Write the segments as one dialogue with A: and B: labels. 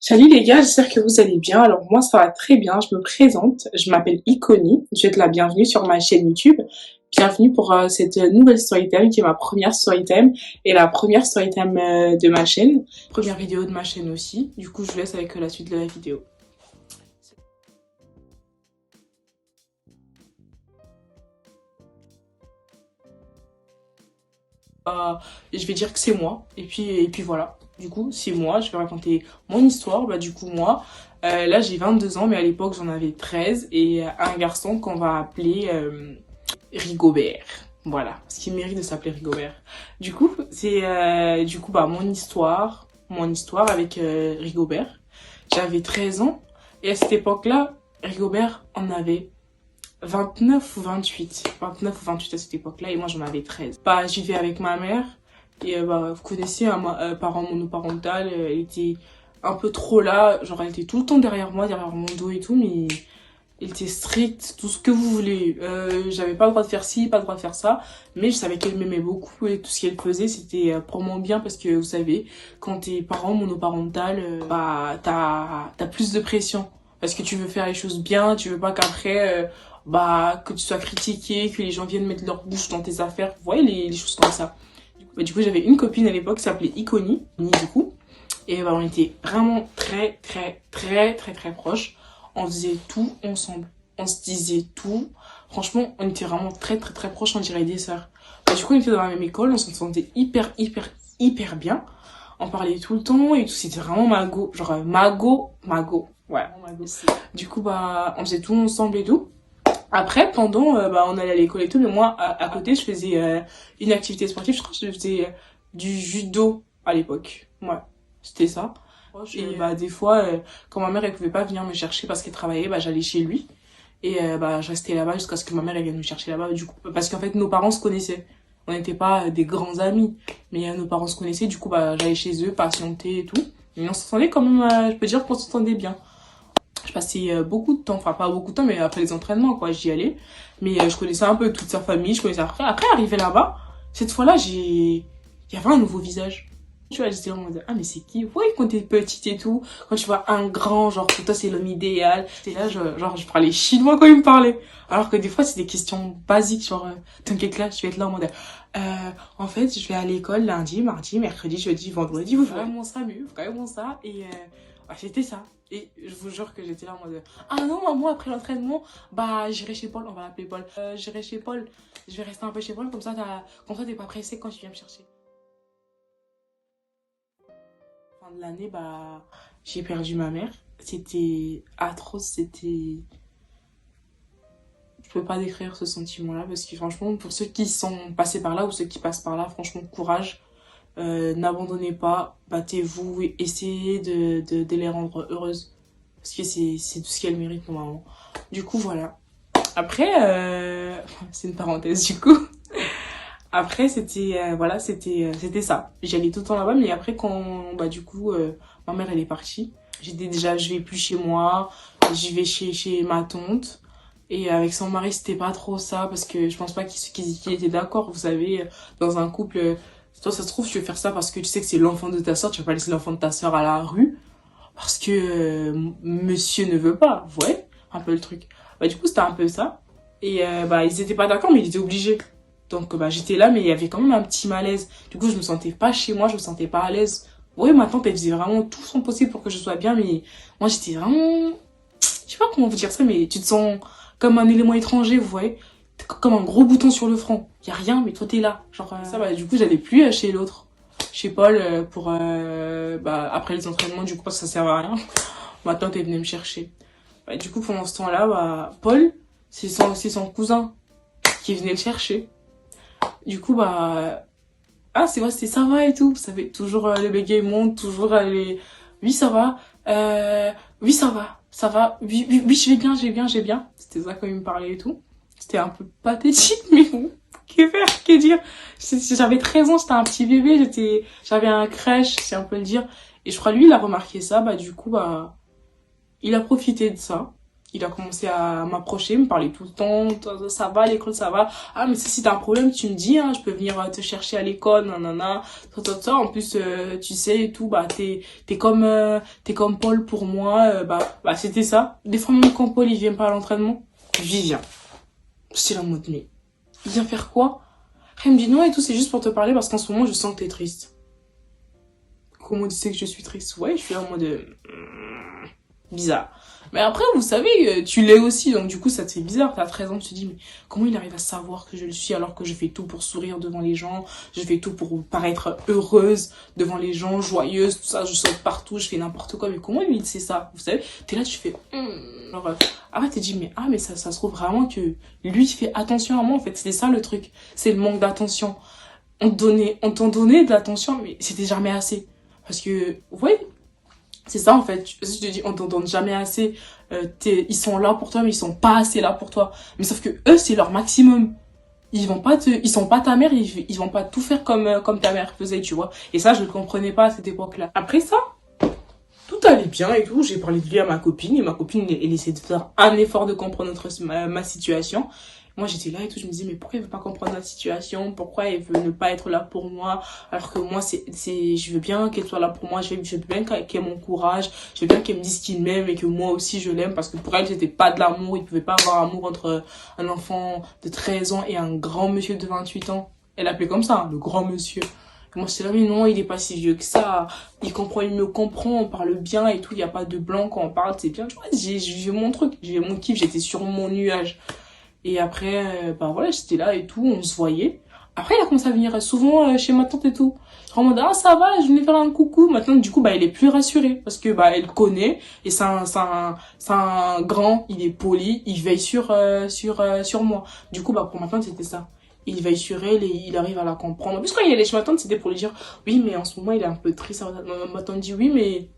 A: Salut les gars, j'espère que vous allez bien. Alors moi ça va très bien, je me présente, je m'appelle Iconi, je vais être la bienvenue sur ma chaîne YouTube. Bienvenue pour cette nouvelle storytime qui est ma première storytime et la première storytime de ma chaîne. Première vidéo de ma chaîne aussi, du coup je vous laisse avec la suite de la vidéo. Je vais dire que c'est moi et puis voilà. Du coup c'est moi, je vais raconter mon histoire. Du coup moi, là j'ai 22 ans mais à l'époque j'en avais 13 et un garçon qu'on va appeler Rigobert. Voilà, parce qu'il mérite de s'appeler Rigobert. Du coup, c'est mon histoire avec Rigobert. J'avais 13 ans et à cette époque-là, Rigobert en avait 29 ou 28. 29 ou 28 à cette époque-là et moi j'en avais 13. Je vivais avec ma mère et vous connaissez un parent monoparental, elle était un peu trop là, genre elle était tout le temps derrière moi, derrière mon dos et tout, mais il était strict, tout ce que vous voulez. J'avais pas le droit de faire ci, pas le droit de faire ça, mais je savais qu'elle m'aimait beaucoup et tout ce qu'elle faisait, c'était pour mon bien parce que vous savez, quand t'es parent monoparental, t'as plus de pression parce que tu veux faire les choses bien, tu veux pas qu'après, que tu sois critiqué, que les gens viennent mettre leur bouche dans tes affaires, vous voyez les choses comme ça. Du coup, j'avais une copine à l'époque qui s'appelait Iconi, du coup, et on était vraiment très, très, très, très, très proches. On faisait tout ensemble. On se disait tout. Franchement, on était vraiment très, très, très proches, on dirait des sœurs. Du coup, on était dans la même école, on s'entendait hyper, hyper, hyper bien. On parlait tout le temps et tout, c'était vraiment mago. Genre, mago, mago. Ouais, mago. Du coup, on faisait tout ensemble et tout. Après, pendant, on allait à l'école et tout, mais moi, à côté, je faisais une activité sportive. Je crois que je faisais du judo à l'époque. Ouais, c'était ça. Et des fois, quand ma mère elle pouvait pas venir me chercher parce qu'elle travaillait, j'allais chez lui. Et je restais là-bas jusqu'à ce que ma mère elle vienne me chercher là-bas. Du coup, parce qu'en fait, nos parents se connaissaient. On n'était pas des grands amis, mais nos parents se connaissaient. Du coup, j'allais chez eux, patienter et tout. Et on s'entendait quand même, je peux dire qu'on s'entendait bien. Je passais beaucoup de temps, enfin pas beaucoup de temps, mais après les entraînements, quoi, j'y allais. Mais je connaissais un peu toute sa famille, je connaissais après. Après, arrivé là-bas, cette fois-là, il y avait un nouveau visage. Tu vois, j'étais en mode, ah, mais c'est qui? Ouais, quand t'es petite et tout, quand tu vois un grand, genre, pour toi, c'est l'homme idéal. Et là, je parlais chinois quand il me parlait. Alors que des fois, c'est des questions basiques, genre, t'inquiète là, je vais être là en mode, en fait, je vais à l'école lundi, mardi, mercredi, jeudi, vendredi, vous vraiment ça, mieux, vraiment ça. Et, c'était ça. Et je vous jure que j'étais là en mode, ah non, maman, après l'entraînement, j'irai chez Paul, on va l'appeler Paul. J'irai chez Paul, je vais rester un peu chez Paul, comme ça, t'es pas pressé quand tu viens me chercher. Fin de l'année, j'ai perdu ma mère. C'était atroce, c'était... Je peux pas décrire ce sentiment-là parce que franchement, pour ceux qui sont passés par là ou ceux qui passent par là, franchement, courage. N'abandonnez pas, battez-vous et essayez de les rendre heureuses. Parce que c'est tout ce qu'elles méritent normalement. Du coup, voilà. Après, c'est une parenthèse du coup. Après, c'était ça. J'allais tout le temps là-bas, mais après, quand, ma mère, elle est partie. Je vais plus chez moi, j'y vais chez ma tante. Et avec son mari, c'était pas trop ça, parce que je pense pas qu'ils étaient d'accord. Vous savez, dans un couple, toi, ça se trouve, tu veux faire ça parce que tu sais que c'est l'enfant de ta soeur, tu vas pas laisser l'enfant de ta soeur à la rue, parce que monsieur ne veut pas. Vous voyez, un peu le truc. Du coup, c'était un peu ça. Et ils étaient pas d'accord, mais ils étaient obligés. Donc j'étais là, mais il y avait quand même un petit malaise. Du coup, je me sentais pas chez moi, je me sentais pas à l'aise. Oui, ma tante, elle faisait vraiment tout son possible pour que je sois bien, mais moi, j'étais vraiment... Je sais pas comment vous dire ça, mais tu te sens comme un élément étranger, vous voyez. T'es comme un gros bouton sur le front. Y a rien, mais toi, t'es là. Genre, du coup, j'allais plus chez l'autre. Chez Paul, après les entraînements, du coup, parce que ça sert à rien. Ma tante, elle venait me chercher. Du coup, pendant ce temps-là, Paul, c'est son cousin qui venait le chercher. Du coup, c'est vrai, c'était ça va et tout. Vous savez, toujours le béguet monte, toujours les... Oui, ça va. Oui, ça va. Ça va. Oui, oui, oui, je vais bien, je vais bien, je vais bien. C'était ça quand il me parlait et tout. C'était un peu pathétique, mais bon. Que faire, que dire. J'avais 13 ans, j'étais un petit bébé, j'avais un crèche, c'est un peu le dire. Et je crois lui, il a remarqué ça, du coup, il a profité de ça. Il a commencé à m'approcher, me parler tout le temps. Ça va, l'école, ça va. Ah, mais si t'as un problème, tu me dis, hein, je peux venir te chercher à l'école, nanana. En plus, tu sais et tout, bah, t'es comme Paul pour moi. Bah, c'était ça. Des fois, même quand Paul, il vient pas à l'entraînement, j'y viens. J'étais là en mode, mais, il vient faire quoi? Après, il me dit, non et tout, c'est juste pour te parler parce qu'en ce moment, je sens que t'es triste. Comment tu sais que je suis triste? Ouais, je suis là en mode, bizarre. Mais après, vous savez, tu l'es aussi, donc du coup, ça te fait bizarre. T'as 13 ans, tu te dis, mais comment il arrive à savoir que je le suis alors que je fais tout pour sourire devant les gens, je fais tout pour paraître heureuse devant les gens, joyeuse, tout ça, je saute partout, je fais n'importe quoi. Mais comment lui, il sait ça? Vous savez, t'es là, tu fais, genre, après, t'es dit, mais ça se trouve vraiment que lui, il fait attention à moi, en fait. C'était ça le truc. C'est le manque d'attention. On t'en donnait de l'attention, mais c'était jamais assez. Parce que, vous voyez, c'est ça en fait, si je te dis on t'en donne jamais assez, ils sont là pour toi mais ils sont pas assez là pour toi. Mais sauf que eux c'est leur maximum. Ils sont pas ta mère, ils vont pas tout faire comme ta mère faisait, tu vois. Et ça je le comprenais pas à cette époque-là. Après ça, tout allait bien et tout, j'ai parlé de lui à ma copine et ma copine elle essayait de faire un effort de comprendre ma situation. Moi j'étais là et tout, je me disais mais pourquoi elle veut pas comprendre la situation, pourquoi elle veut ne pas être là pour moi alors que moi je veux bien qu'elle soit là pour moi, je veux bien qu'elle m'encourage, je veux bien qu'elle me dise qu'il m'aime et que moi aussi je l'aime parce que pour elle c'était pas de l'amour, il pouvait pas avoir amour entre un enfant de 13 ans et un grand monsieur de 28 ans. Elle l'appelait comme ça, hein, le grand monsieur. Et moi, c'est là, mais non, il est pas si vieux que ça. Il me comprend, on parle bien et tout. Il y a pas de blanc quand on parle, c'est bien. Tu vois, j'ai mon truc, j'ai mon kiff, j'étais sur mon nuage. Et après, bah voilà, j'étais là et tout, on se voyait. Après, il a commencé à venir souvent chez ma tante et tout. En mode, ah, ça va, je venais faire un coucou. Maintenant, du coup, bah, elle est plus rassurée. Parce que, bah, elle connaît. Et c'est un grand, il est poli, il veille sur moi. Du coup, bah, pour ma tante, c'était ça. Il veille sur elle et il arrive à la comprendre. En plus, quand il allait chez ma tante, c'était pour lui dire, oui, mais en ce moment, il est un peu triste. Ma tante dit, oui, mais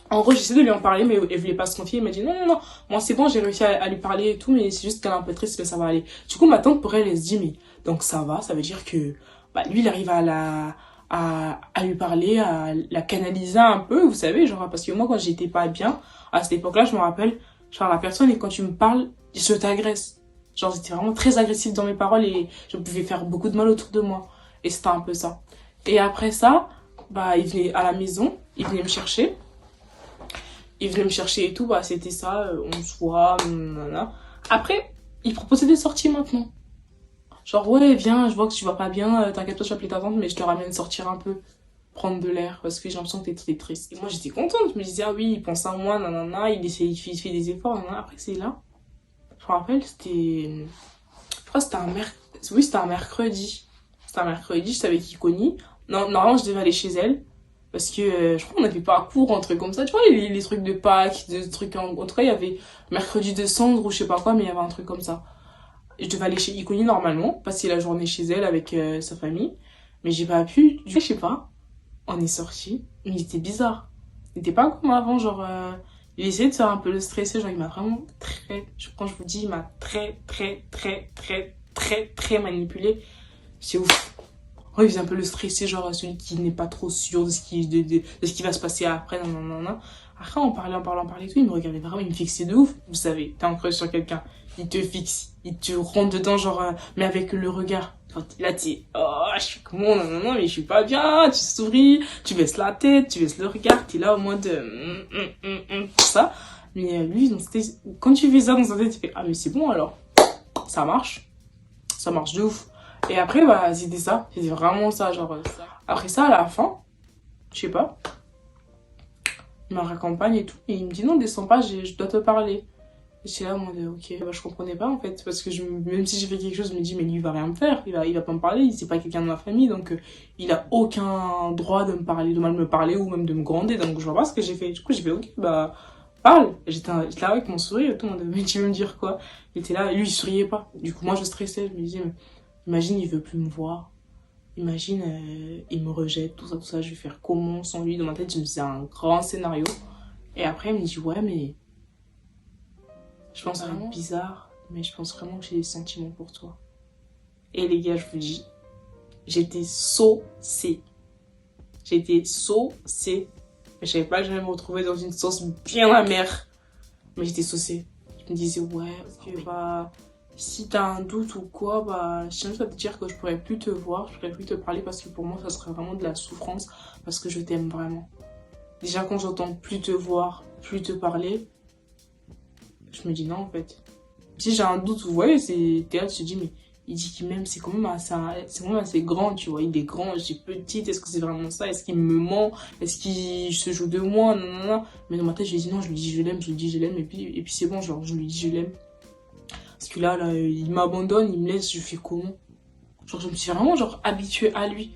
A: en gros, j'essaie de lui en parler, mais elle voulait pas se confier. Elle m'a dit, non, non, non, moi c'est bon, j'ai réussi à lui parler et tout, mais c'est juste qu'elle est un peu triste, mais ça va aller. Du coup, ma tante, pour elle, elle se dit, mais donc ça va, ça veut dire que bah, lui, il arrive à lui parler, à la canaliser un peu, vous savez, genre, parce que moi, quand j'étais pas bien, à cette époque-là, je me rappelle, genre, la personne, et quand tu me parles, je t'agresse. Genre, j'étais vraiment très agressive dans mes paroles et je pouvais faire beaucoup de mal autour de moi. Et c'était un peu ça. Et après ça, bah, il venait à la maison, il venait me chercher. Il venait me chercher et tout, bah c'était ça, on se voit, nanana. Après, il proposait des sorties maintenant. Genre, ouais, viens, je vois que tu vas pas bien, t'inquiète pas, je vais appeler ta tante, mais je te ramène sortir un peu, prendre de l'air, parce que j'ai l'impression que t'es triste. Et moi, j'étais contente, je me disais, ah oui, il pense à moi, nanana, il fait des efforts, nanana. Après, c'est là, je me rappelle, je crois que c'était un mercredi. C'était un mercredi, je savais qu'il connut. Non, normalement, je devais aller chez elle. Parce que je crois qu'on n'avait pas cours, un truc comme ça. Tu vois, les trucs de Pâques, des trucs en tout cas, il y avait mercredi de cendre ou je sais pas quoi, mais il y avait un truc comme ça. Je devais aller chez Iconi normalement, passer la journée chez elle avec sa famille. Mais j'ai pas pu. Du coup, je sais pas. On est sortis. Mais il était bizarre. Il était pas comme avant, genre... il essayait de faire un peu le stressé. Genre, il m'a vraiment quand je vous dis, il m'a très manipulé. C'est ouf. Ouais, il faisait un peu le stressé, genre celui qui n'est pas trop sûr de ce qui va se passer après, non, non, non, non. Après, on parlait et tout, il me regardait vraiment, il me fixait de ouf. Vous savez, t'es en crush sur quelqu'un, il te fixe, il te rentre dedans, genre, mais avec le regard. Là, t'es, oh, je suis comment, non, non, non, mais je suis pas bien, tu souris, tu baisses la tête, tu baisses le regard, t'es là au mode, tout ça. Mais lui, donc, quand tu fais ça dans sa tête, tu fais, ah, mais c'est bon alors, ça marche de ouf. Et après, bah, c'était ça. C'était vraiment ça, genre, ça. Après ça, à la fin, je sais pas, il me raccompagne et tout. Et il me dit, non, descends pas, je dois te parler. Et j'étais là, en mode, ok. Bah, je comprenais pas, en fait. Parce que même si j'ai fait quelque chose, je me dis, mais lui, il va rien me faire. Il va pas me parler. C'est pas quelqu'un de ma famille. Donc, il a aucun droit de me parler, de mal me parler ou même de me gronder. Donc, je vois pas ce que j'ai fait. Du coup, j'ai fait, ok, bah, parle. J'étais là avec mon sourire. Tout le monde, mais tu veux me dire quoi? Il était là, lui, il souriait pas. Du coup, moi, je stressais. Je me disais, imagine, il veut plus me voir. Imagine, il me rejette, tout ça, je vais faire comment sans lui? Dans ma tête, je me faisais un grand scénario. Et après, il me dit, ouais, mais je pense que c'est bizarre, mais je pense vraiment que j'ai des sentiments pour toi. Et les gars, je vous dis, j'étais saucée. J'étais saucée. Mais je savais pas que j'allais me retrouver dans une sauce bien amère. Mais j'étais saucée. Il me disait, ouais, parce que bah, si t'as un doute ou quoi, bah, je tiens juste à te dire que je pourrais plus te voir, je pourrais plus te parler parce que pour moi, ça serait vraiment de la souffrance parce que je t'aime vraiment. Déjà, quand j'entends plus te voir, plus te parler, je me dis non, en fait. Si j'ai un doute, vous voyez, t'es là, tu te dis, mais il dit qu'il m'aime, c'est quand même assez grand, tu vois. Il est grand, je suis petite, est-ce que c'est vraiment ça? Est-ce qu'il me ment? Est-ce qu'il se joue de moi? Non, non, non. Mais dans ma tête, je lui dis non, je lui dis je l'aime, je lui dis je l'aime, et puis c'est bon, genre, je lui dis je l'aime. Parce que là, il m'abandonne, il me laisse, je fais comment? Genre, je me suis vraiment, genre, habituée à lui.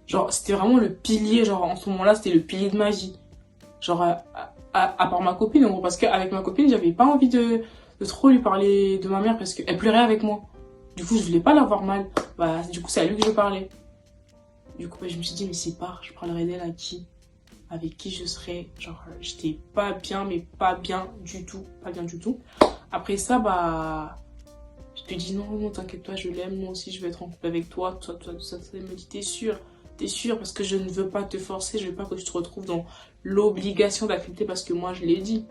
A: Genre, c'était vraiment le pilier, genre, en ce moment-là, c'était le pilier de ma vie. Genre, à part ma copine, en gros, parce qu'avec ma copine, j'avais pas envie de trop lui parler de ma mère parce qu'elle pleurait avec moi. Du coup, je voulais pas l'avoir mal. Bah, du coup, c'est à lui que je parlais. Du coup, bah, je me suis dit, mais c'est pas, je parlerai d'elle à qui? Avec qui je serais? Genre, j'étais pas bien, mais pas bien du tout. Pas bien du tout. Après ça, bah, je te dis, non, non, t'inquiète pas, je l'aime, moi aussi, je vais être en couple avec toi. Toi, tout ça, ça. Elle me dit, t'es sûre? T'es sûre? Parce que je ne veux pas te forcer, je veux pas que tu te retrouves dans l'obligation d'accepter parce que moi, je l'ai dit.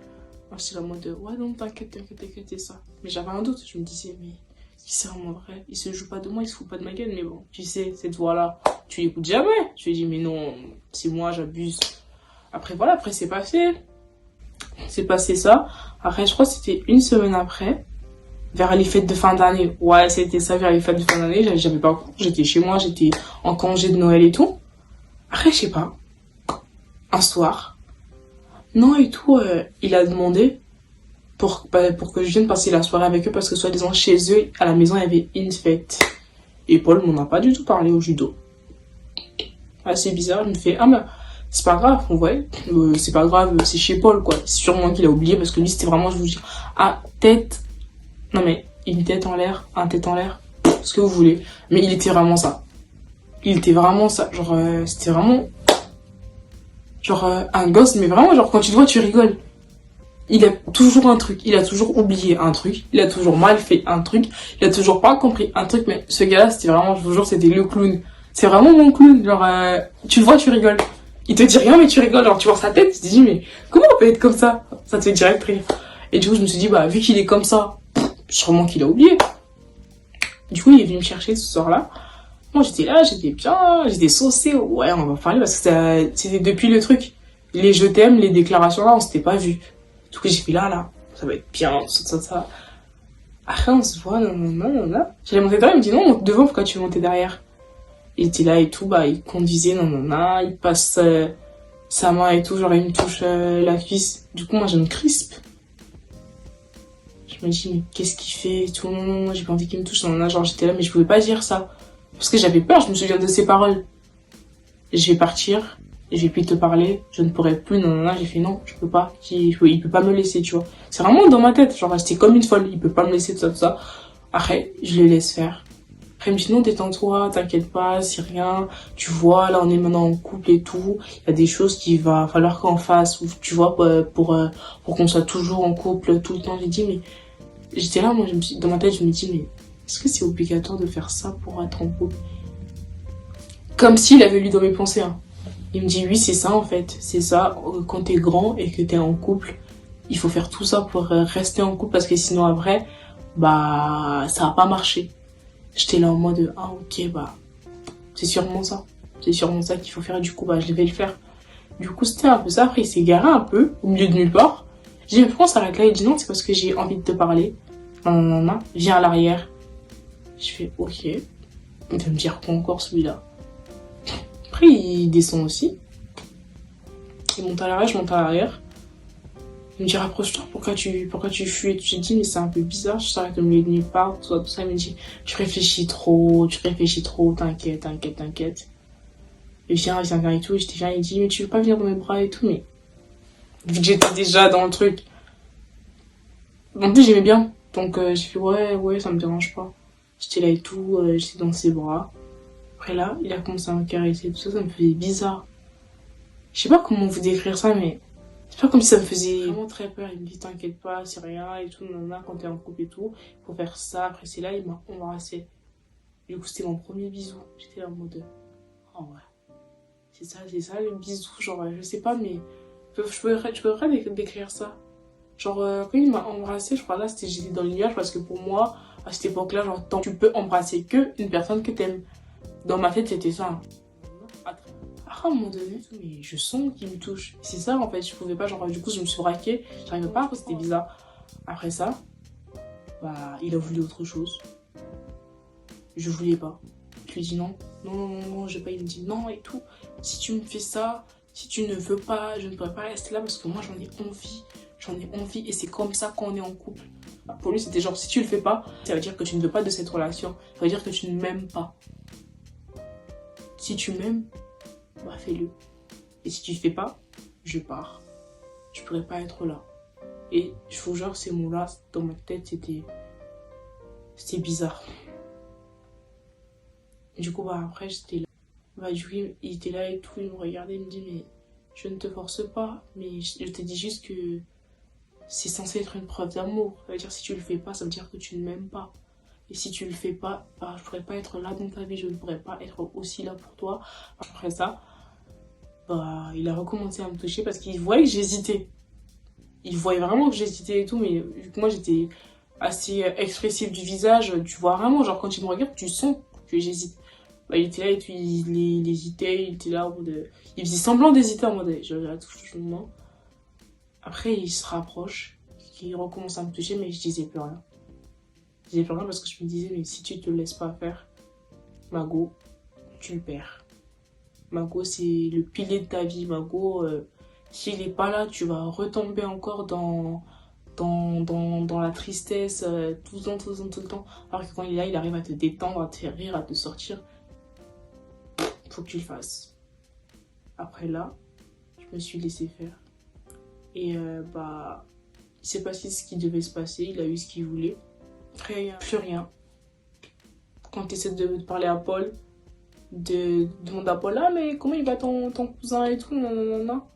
A: Moi, j'étais en mode, ouais, non, t'inquiète, c'est ça. Mais j'avais un doute, je me disais, mais c'est vraiment vrai. Il se joue pas de moi, il se fout pas de ma gueule, mais bon, tu sais, cette voix-là, tu l'écoutes jamais. Je lui ai dit, mais non, c'est moi, j'abuse. Après, voilà, après, c'est passé. C'est passé ça. Après, je crois que c'était une semaine après, vers les fêtes de fin d'année. Ouais, c'était ça, vers les fêtes de fin d'année. J'avais pas cours, j'étais chez moi, j'étais en congé de Noël et tout. Après, je sais pas, un soir, non et tout, il a demandé pour que je vienne passer la soirée avec eux parce que soi-disant chez eux, à la maison, il y avait une fête. Et Paul m'en a pas du tout parlé au judo. Ah, c'est bizarre, il me fait, ah mais c'est pas grave, ouais, c'est pas grave, c'est chez Paul quoi. C'est sûrement qu'il a oublié parce que lui c'était vraiment, je vous dis, ah, tête, non mais une tête en l'air, un tête en l'air, ce que vous voulez. Mais il était vraiment ça. Il était vraiment ça, genre, c'était vraiment, genre, un gosse, mais vraiment, genre, quand tu le vois, tu rigoles. Il a toujours un truc, il a toujours oublié un truc, il a toujours mal fait un truc, il a toujours pas compris un truc, mais ce gars-là, c'était vraiment, je vous jure, c'était le clown. C'est vraiment mon clown, genre, tu le vois, tu rigoles. Il te dit rien, mais tu rigoles, genre, tu vois sa tête, tu te dis, mais comment on peut être comme ça? Ça te fait direct rire. Et du coup, je me suis dit, bah, vu qu'il est comme ça, sûrement qu'il a oublié. Du coup, il est venu me chercher ce soir-là. Moi, j'étais là, j'étais bien, j'étais saucée, ouais, on va parler, parce que c'était depuis le truc. Les je t'aime, les déclarations là, on s'était pas vu. Du coup, j'ai fait là, ça va être bien, ça. Après, on se voit, non. J'allais monter derrière, il me dit non, monte devant, pourquoi tu veux monter derrière? Il était là et tout, bah, il conduisait, il passe sa main et tout, genre, il me touche la cuisse. Du coup, moi, je me crispe. Je me dis, mais qu'est-ce qu'il fait et tout, non, j'ai pas envie qu'il me touche, genre, j'étais là, mais je pouvais pas dire ça. Parce que j'avais peur, je me souviens de ses paroles. Je vais partir, je vais plus te parler, je ne pourrai plus, j'ai fait non, je peux pas, il peut pas me laisser, tu vois. C'est vraiment dans ma tête, genre, j'étais comme une folle, il peut pas me laisser, tout ça. Après, je le laisse faire. Après, il me dit non, détends-toi, t'inquiète pas, c'est rien, tu vois, là, on est maintenant en couple et tout, il y a des choses qu'il va falloir qu'on fasse, ou tu vois, pour qu'on soit toujours en couple tout le temps. J'ai dit, mais, j'étais là, moi, dans ma tête, je me dis, mais, est-ce que c'est obligatoire de faire ça pour être en couple? Comme s'il avait lu dans mes pensées, hein. Il me dit oui, c'est ça en fait, c'est ça, quand t'es grand et que t'es en couple, il faut faire tout ça pour rester en couple parce que sinon après, bah ça va pas marcher. J'étais là en mode ah ok bah c'est sûrement ça, qu'il faut faire, du coup bah je vais le faire. Du coup c'était un peu ça, après il s'est garé un peu au milieu de nulle part. J'ai dit mais pourquoi on s'arrête là? Il dit non c'est parce que j'ai envie de te parler. Non, viens à l'arrière. Je fais ok, il va me dire quoi encore celui-là. Après il descend aussi. Il monte à l'arrière, je monte à l'arrière. Il me dit rapproche-toi, pourquoi tu fuis? Et tu te dis mais c'est un peu bizarre, je t'arrête de me milieu de nulle part, tout ça. Il me dit tu réfléchis trop, t'inquiète. Et viens et tout. Et j'étais viens, il dit mais tu veux pas venir dans mes bras et tout, mais vu que j'étais déjà dans le truc. En plus j'aimais bien, donc j'ai fait ouais, ça me dérange pas. J'étais là et tout, j'étais dans ses bras. Après là, il a commencé à me caresser, tout ça, ça me faisait bizarre. Je sais pas comment vous décrire ça, mais c'est pas comme si ça me faisait vraiment très peur. Il me dit t'inquiète pas, c'est rien et tout, quand t'es en couple et tout, faut faire ça. Après c'est là, il m'a embrassé. Du coup c'était mon premier bisou. J'étais là en mode oh ouais, c'est ça le bisou, genre je sais pas, mais je pourrais décrire ça. Genre, quand il m'a embrassé, je crois là, j'étais dans le nuage parce que pour moi, à cette époque-là, genre, tu peux embrasser que une personne que t'aimes. Dans ma tête, c'était ça. À un moment donné, mais je sens qu'il me touche. C'est ça, en fait, je pouvais pas, genre, du coup, je me suis braquée. J'arrivais pas, c'était bizarre. Après ça, bah, il a voulu autre chose. Je voulais pas. Je lui ai dit non, non, j'ai pas. Il me dit non et tout. Si tu me fais ça, si tu ne veux pas, je ne pourrais pas rester là parce que moi j'en ai envie. J'en ai envie et c'est comme ça qu'on est en couple. Pour lui, c'était genre si tu le fais pas, ça veut dire que tu ne veux pas de cette relation. Ça veut dire que tu ne m'aimes pas. Si tu m'aimes, bah fais-le. Et si tu fais pas, je pars. Je pourrais pas être là. Et je vous jure, ces mots-là, dans ma tête, c'était bizarre. Du coup, bah après, j'étais là. Bah du coup, il était là et tout, il me regardait, il me dit, mais je ne te force pas, mais je te dis juste que c'est censé être une preuve d'amour. Ça veut dire, si tu le fais pas, ça veut dire que tu ne m'aimes pas. Et si tu le fais pas, bah je pourrais pas être là dans ta vie, je ne pourrais pas être aussi là pour toi. Après ça, bah il a recommencé à me toucher parce qu'il voyait que j'hésitais. Il voyait vraiment que j'hésitais et tout, mais vu que moi j'étais assez expressive du visage, tu vois vraiment, genre quand il me regarde, tu sens que j'hésite. Bah, il était là et puis il hésitait, il était là en mode. Il faisait semblant d'hésiter en mode. Je la touche le moment. Après, il se rapproche, il recommence à me toucher, mais je disais plus rien. Je disais plus rien parce que je me disais, mais si tu te laisses pas faire, Mago, tu le perds. Mago, c'est le pilier de ta vie. Mago, s'il est pas là, tu vas retomber encore dans la tristesse tout le temps, tout le temps, tout le temps. Alors que quand il est là, il arrive à te détendre, à te faire rire, à te sortir. Faut que tu le fasses. Après là, je me suis laissé faire. Et bah, il s'est passé ce qui devait se passer, il a eu ce qu'il voulait. Après, plus rien. Quand tu essaies de parler à Paul, de demander à Paul, ah mais comment il va ton cousin et tout, nanana.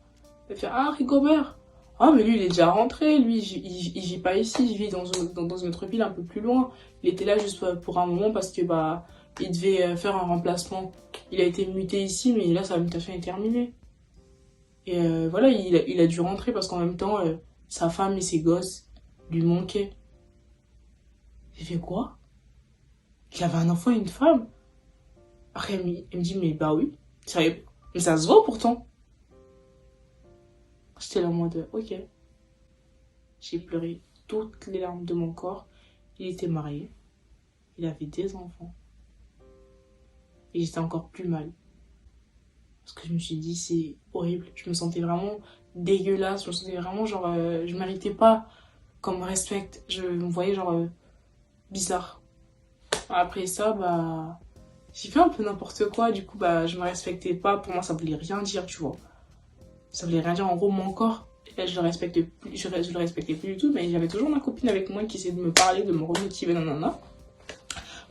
A: Il fait, ah Rigobert. Ah mais lui il est déjà rentré, lui il vit pas ici, il vit dans une autre ville un peu plus loin. Il était là juste pour un moment parce que bah il devait faire un remplacement. Il a été muté ici mais là sa mutation est terminée. Et voilà, il a dû rentrer parce qu'en même temps sa femme et ses gosses lui manquaient. J'ai fait quoi? Il avait un enfant et une femme? Après elle me dit mais bah oui, mais ça se voit pourtant. J'étais là en mode ok. J'ai pleuré toutes les larmes de mon corps. Il était marié. Il avait des enfants. Et j'étais encore plus mal. Parce que je me suis dit, c'est horrible. Je me sentais vraiment dégueulasse. Je me sentais vraiment genre... je méritais pas qu'on me respecte. Je me voyais genre bizarre. Après ça, bah... j'ai fait un peu n'importe quoi. Du coup, bah, je me respectais pas. Pour moi, ça voulait rien dire, tu vois. Ça voulait rien dire. En gros, mon corps... je le respectais plus, je le respectais plus du tout, mais j'avais toujours ma copine avec moi qui essayait de me parler, de me remotiver, nanana.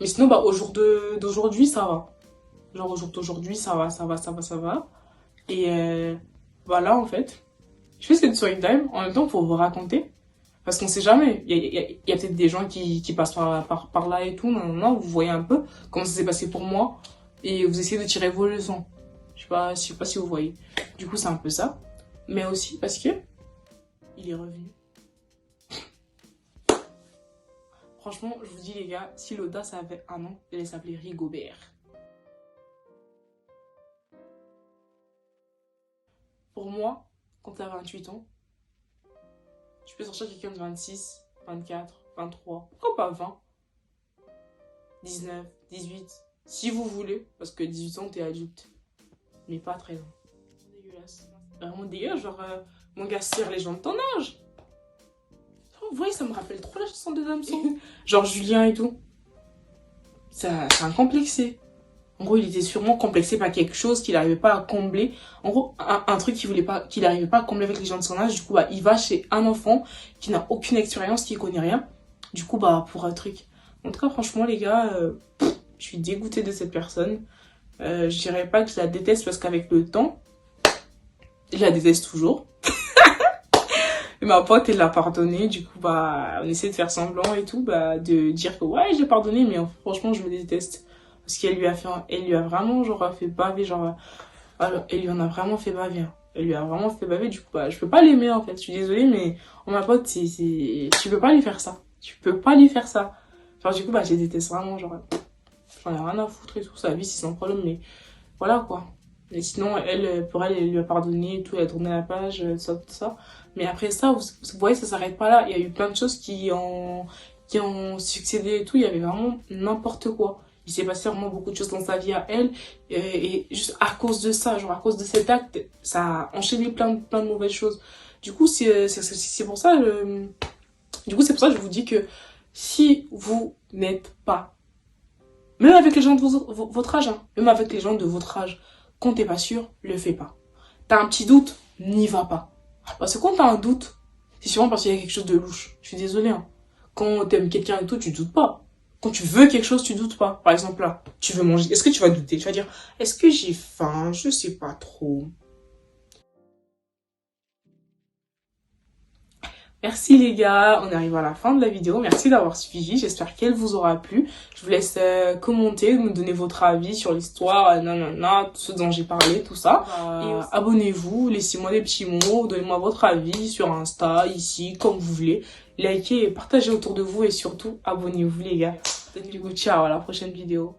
A: Mais sinon, bah, au jour d'aujourd'hui, ça va. Genre, au jour d'aujourd'hui, ça va. Et voilà, en fait, je fais cette story time en même temps pour vous raconter. Parce qu'on sait jamais. Il y a peut-être des gens qui passent par là et tout, nanana. Vous voyez un peu comment ça s'est passé pour moi. Et vous essayez de tirer vos leçons. Je sais pas si vous voyez. Du coup, c'est un peu ça. Mais aussi parce que il est revenu. Franchement, je vous dis les gars, si l'audace avait un nom, elle allait s'appeler Rigobert. Pour moi, quand t'as 28 ans, tu peux sortir quelqu'un de 26, 24, 23, pourquoi pas 20, 19, 18, si vous voulez, parce que 18 ans, t'es adulte, mais pas 13 ans. Dégueulasse. Vraiment dégueulasse, genre, mon gars, serre les gens de ton âge. Vous voyez, ça me rappelle trop la chanson de Damso. Genre Julien et tout. C'est un complexé. En gros, il était sûrement complexé par quelque chose qu'il n'arrivait pas à combler. En gros, un truc qu'il n'arrivait pas à combler avec les gens de son âge. Du coup, bah, il va chez un enfant qui n'a aucune expérience, qui connaît rien. Du coup, bah, pour un truc. En tout cas, franchement, les gars, je suis dégoûtée de cette personne. Je dirais pas que je la déteste parce qu'avec le temps, je la déteste toujours. Et ma pote, elle l'a pardonné. Du coup, bah, on essaie de faire semblant et tout, bah, de dire que ouais, j'ai pardonné, mais franchement, je me déteste. Parce qu'elle lui a vraiment, genre, fait baver, genre, alors, elle lui en a vraiment fait baver. Hein. Elle lui a vraiment fait baver, du coup, bah, je peux pas l'aimer, en fait. Je suis désolée, mais ma pote, tu peux pas lui faire ça. Tu peux pas lui faire ça. Genre, du coup, bah, je les déteste vraiment, genre, j'en ai rien à foutre et tout, sa vie, c'est son problème, mais voilà, quoi. Et sinon, pour elle, elle lui a pardonné et tout, elle a tourné la page, tout ça, tout ça. Mais après ça, vous voyez, ça s'arrête pas là. Il y a eu plein de choses qui ont succédé et tout. Il y avait vraiment n'importe quoi. Il s'est passé vraiment beaucoup de choses dans sa vie à elle. Et juste à cause de ça, genre à cause de cet acte, ça a enchaîné plein de mauvaises choses. Du coup, c'est pour ça, c'est pour ça que je vous dis que si vous n'êtes pas, même avec les gens de votre âge, hein, même avec les gens de votre âge, quand t'es pas sûr, le fais pas. T'as un petit doute, n'y va pas. Parce que quand t'as un doute, c'est souvent parce qu'il y a quelque chose de louche. Je suis désolée, hein. Quand t'aimes quelqu'un et tout, tu doutes pas. Quand tu veux quelque chose, tu doutes pas. Par exemple, là, tu veux manger. Est-ce que tu vas douter? Tu vas dire, est-ce que j'ai faim? Je sais pas trop. Merci les gars, on arrive à la fin de la vidéo. Merci d'avoir suivi, j'espère qu'elle vous aura plu. Je vous laisse commenter, me donner votre avis sur l'histoire, nanana, tout ce dont j'ai parlé, tout ça. Et abonnez-vous, laissez-moi des petits mots, donnez-moi votre avis sur Insta, ici, comme vous voulez. Likez et partagez autour de vous et surtout, abonnez-vous les gars. Du coup, ciao, à la prochaine vidéo.